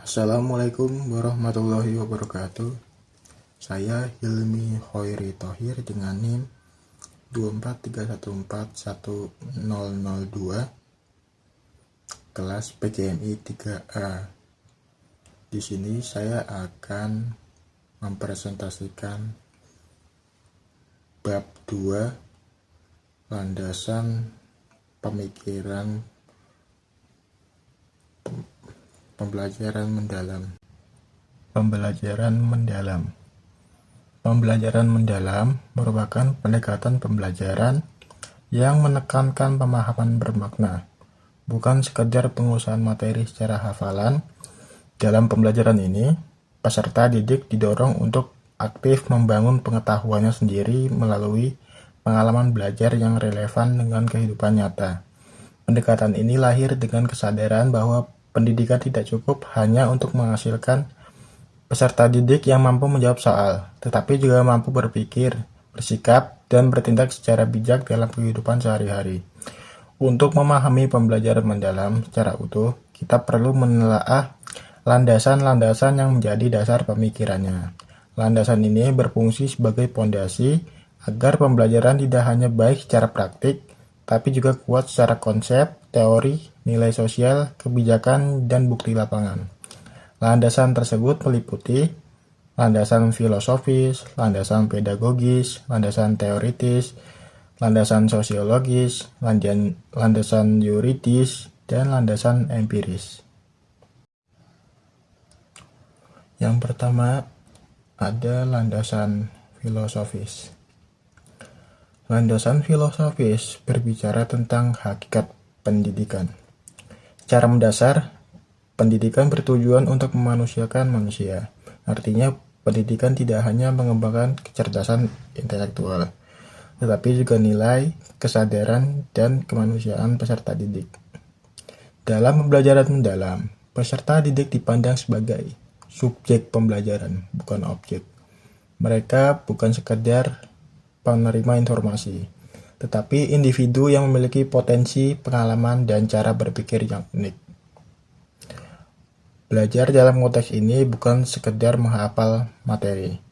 Assalamualaikum warahmatullahi wabarakatuh. Saya Hilmi Khoiri Thohir dengan NIM 243141002 kelas PGMI 3A. Di sini saya akan mempresentasikan bab 2 landasan pemikiran pembelajaran mendalam. Pembelajaran mendalam merupakan pendekatan pembelajaran yang menekankan pemahaman bermakna, bukan sekedar pengusahaan materi secara hafalan. Dalam pembelajaran ini, peserta didik didorong untuk aktif membangun pengetahuannya sendiri melalui pengalaman belajar yang relevan dengan kehidupan nyata. Pendekatan ini lahir dengan kesadaran bahwa pendidikan tidak cukup hanya untuk menghasilkan peserta didik yang mampu menjawab soal, tetapi juga mampu berpikir, bersikap, dan bertindak secara bijak dalam kehidupan sehari-hari. Untuk memahami pembelajaran mendalam secara utuh, kita perlu menelaah landasan-landasan yang menjadi dasar pemikirannya. Landasan ini berfungsi sebagai pondasi agar pembelajaran tidak hanya baik secara praktik, tapi juga kuat secara konsep, teori, nilai sosial, kebijakan, dan bukti lapangan. Landasan tersebut meliputi landasan filosofis, landasan pedagogis, landasan teoritis, landasan sosiologis, landasan yuridis, dan landasan empiris. Yang pertama ada landasan filosofis. Landasan filosofis berbicara tentang hakikat pendidikan. Secara mendasar, pendidikan bertujuan untuk memanusiakan manusia. Artinya, pendidikan tidak hanya mengembangkan kecerdasan intelektual, tetapi juga nilai, kesadaran, dan kemanusiaan peserta didik. Dalam pembelajaran mendalam, peserta didik dipandang sebagai subjek pembelajaran, bukan objek. Mereka bukan sekedar penerima informasi, tetapi individu yang memiliki potensi, pengalaman, dan cara berpikir yang unik. Belajar dalam konteks ini bukan sekedar menghafal materi,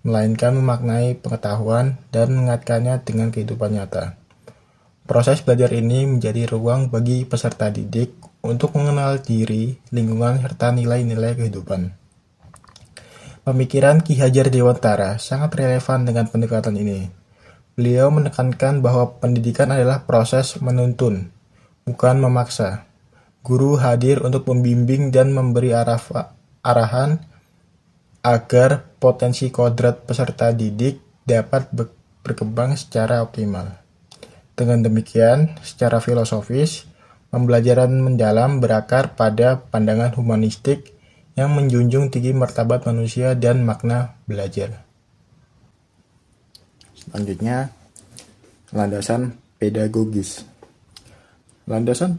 melainkan memaknai pengetahuan dan mengaitkannya dengan kehidupan nyata. Proses belajar ini menjadi ruang bagi peserta didik untuk mengenal diri, lingkungan, serta nilai-nilai kehidupan. Pemikiran Ki Hajar Dewantara sangat relevan dengan pendekatan ini. Beliau menekankan bahwa pendidikan adalah proses menuntun, bukan memaksa. Guru hadir untuk membimbing dan memberi arahan agar potensi kodrat peserta didik dapat berkembang secara optimal. Dengan demikian, secara filosofis, pembelajaran mendalam berakar pada pandangan humanistik yang menjunjung tinggi martabat manusia dan makna belajar. Selanjutnya, landasan pedagogis. Landasan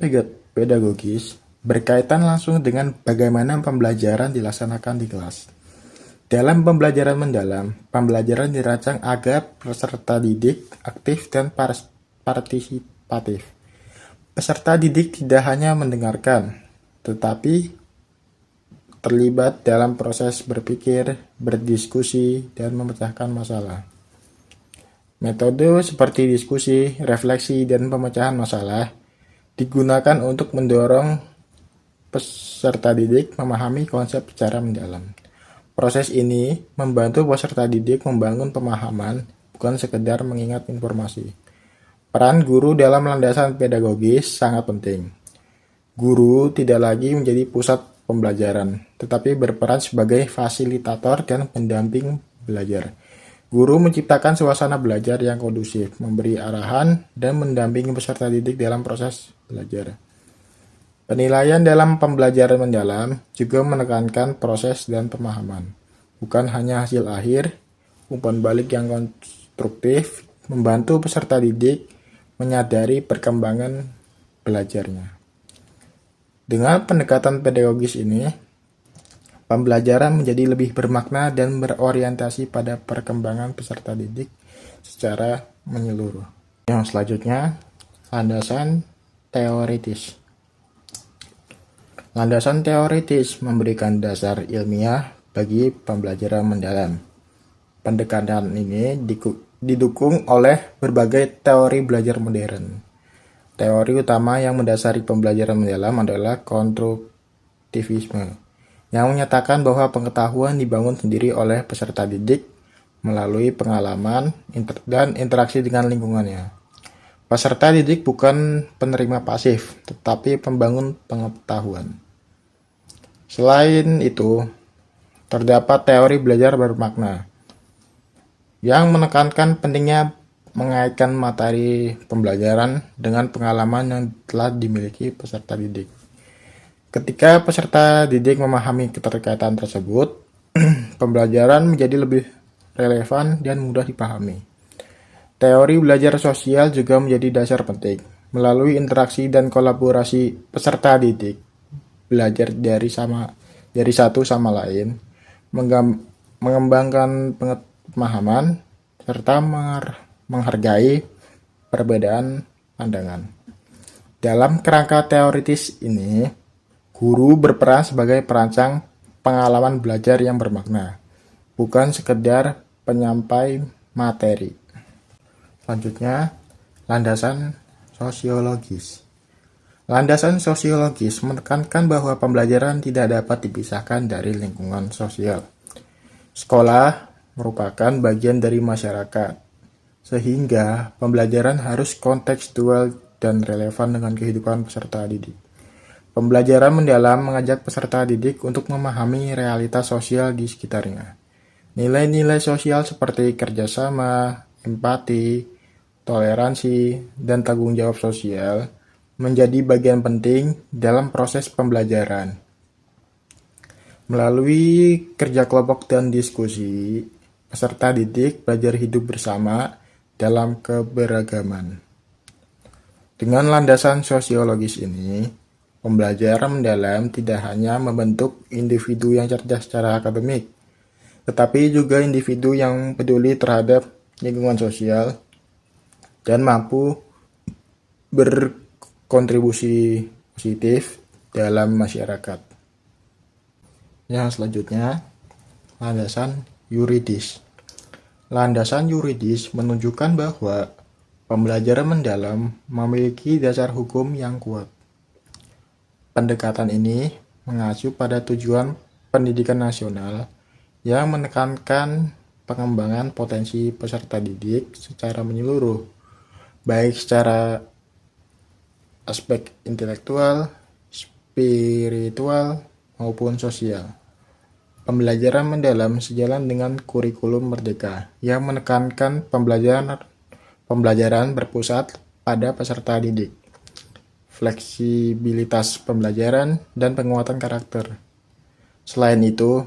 pedagogis berkaitan langsung dengan bagaimana pembelajaran dilaksanakan di kelas. Dalam pembelajaran mendalam, pembelajaran dirancang agar peserta didik aktif dan partisipatif. Peserta didik tidak hanya mendengarkan, tetapi terlibat dalam proses berpikir, berdiskusi, dan memecahkan masalah. Metode seperti diskusi, refleksi, dan pemecahan masalah digunakan untuk mendorong peserta didik memahami konsep secara mendalam. Proses ini membantu peserta didik membangun pemahaman, bukan sekedar mengingat informasi. Peran guru dalam landasan pedagogis sangat penting. Guru tidak lagi menjadi pusat pembelajaran, tetapi berperan sebagai fasilitator dan pendamping belajar. Guru menciptakan suasana belajar yang kondusif, memberi arahan, dan mendampingi peserta didik dalam proses belajar. Penilaian dalam pembelajaran mendalam juga menekankan proses dan pemahaman, bukan hanya hasil akhir. Umpan balik yang konstruktif membantu peserta didik menyadari perkembangan belajarnya. Dengan pendekatan pedagogis ini, pembelajaran menjadi lebih bermakna dan berorientasi pada perkembangan peserta didik secara menyeluruh. Yang selanjutnya, landasan teoritis. Landasan teoritis memberikan dasar ilmiah bagi pembelajaran mendalam. Pendekatan ini didukung oleh berbagai teori belajar modern. Teori utama yang mendasari pembelajaran mendalam adalah konstruktivisme, yang menyatakan bahwa pengetahuan dibangun sendiri oleh peserta didik melalui pengalaman dan interaksi dengan lingkungannya. Peserta didik bukan penerima pasif, tetapi pembangun pengetahuan. Selain itu, terdapat teori belajar bermakna, yang menekankan pentingnya mengaitkan materi pembelajaran dengan pengalaman yang telah dimiliki peserta didik. Ketika peserta didik memahami keterkaitan tersebut, pembelajaran menjadi lebih relevan dan mudah dipahami. Teori belajar sosial juga menjadi dasar penting. Melalui interaksi dan kolaborasi peserta didik, belajar dari satu sama lain, mengembangkan pemahaman, serta menghargai perbedaan pandangan. Dalam kerangka teoritis ini, guru berperan sebagai perancang pengalaman belajar yang bermakna, bukan sekedar penyampai materi. Selanjutnya, landasan sosiologis. Landasan sosiologis menekankan bahwa pembelajaran tidak dapat dipisahkan dari lingkungan sosial. Sekolah merupakan bagian dari masyarakat, sehingga pembelajaran harus kontekstual dan relevan dengan kehidupan peserta didik. Pembelajaran mendalam mengajak peserta didik untuk memahami realitas sosial di sekitarnya. Nilai-nilai sosial seperti kerjasama, empati, toleransi, dan tanggung jawab sosial menjadi bagian penting dalam proses pembelajaran. Melalui kerja kelompok dan diskusi, peserta didik belajar hidup bersama dalam keberagaman. Dengan landasan sosiologis ini, pembelajaran mendalam tidak hanya membentuk individu yang cerdas secara akademik, tetapi juga individu yang peduli terhadap lingkungan sosial dan mampu berkontribusi positif dalam masyarakat. Yang selanjutnya, landasan yuridis. Landasan yuridis menunjukkan bahwa pembelajaran mendalam memiliki dasar hukum yang kuat. Pendekatan ini mengacu pada tujuan pendidikan nasional yang menekankan pengembangan potensi peserta didik secara menyeluruh, baik secara aspek intelektual, spiritual, maupun sosial. Pembelajaran mendalam sejalan dengan kurikulum merdeka yang menekankan pembelajaran berpusat pada peserta didik, fleksibilitas pembelajaran, dan penguatan karakter. Selain itu,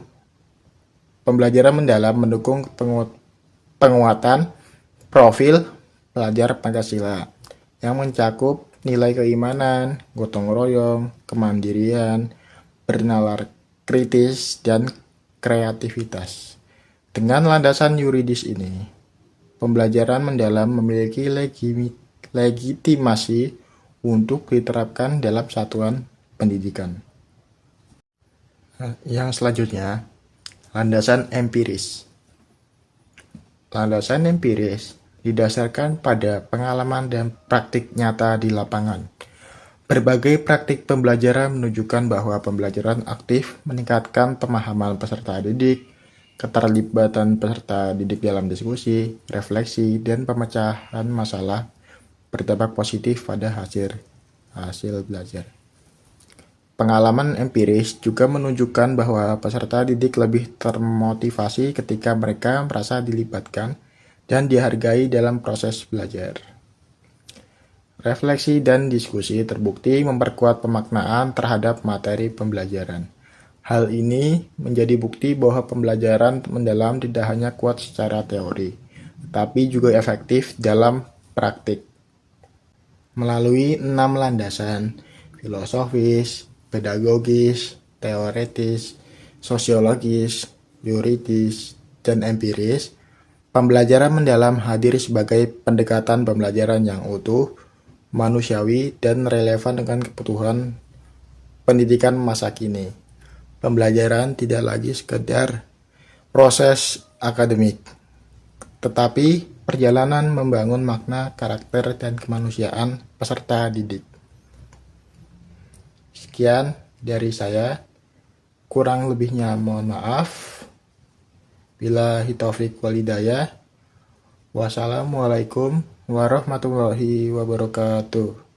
pembelajaran mendalam mendukung penguatan profil pelajar Pancasila yang mencakup nilai keimanan, gotong royong, kemandirian, bernalar kritis, dan kreativitas. Dengan landasan yuridis ini, pembelajaran mendalam memiliki legitimasi untuk diterapkan dalam satuan pendidikan. Yang selanjutnya, landasan empiris. Landasan empiris didasarkan pada pengalaman dan praktik nyata di lapangan. Berbagai praktik pembelajaran menunjukkan bahwa pembelajaran aktif meningkatkan pemahaman peserta didik, keterlibatan peserta didik dalam diskusi, refleksi, dan pemecahan masalah berdampak positif pada hasil belajar. Pengalaman empiris juga menunjukkan bahwa peserta didik lebih termotivasi ketika mereka merasa dilibatkan dan dihargai dalam proses belajar. Refleksi dan diskusi terbukti memperkuat pemaknaan terhadap materi pembelajaran. Hal ini menjadi bukti bahwa pembelajaran mendalam tidak hanya kuat secara teori, tapi juga efektif dalam praktik. Melalui 6 landasan, filosofis, pedagogis, teoretis, sosiologis, yuridis, dan empiris, pembelajaran mendalam hadir sebagai pendekatan pembelajaran yang utuh, manusiawi, dan relevan dengan kebutuhan pendidikan masa kini. Pembelajaran tidak lagi sekedar proses akademik, tetapi perjalanan membangun makna, karakter, dan kemanusiaan peserta didik. Sekian dari saya. Kurang lebihnya mohon maaf. Billahi taufiq wal hidayah. Wassalamualaikum warahmatullahi wabarakatuh.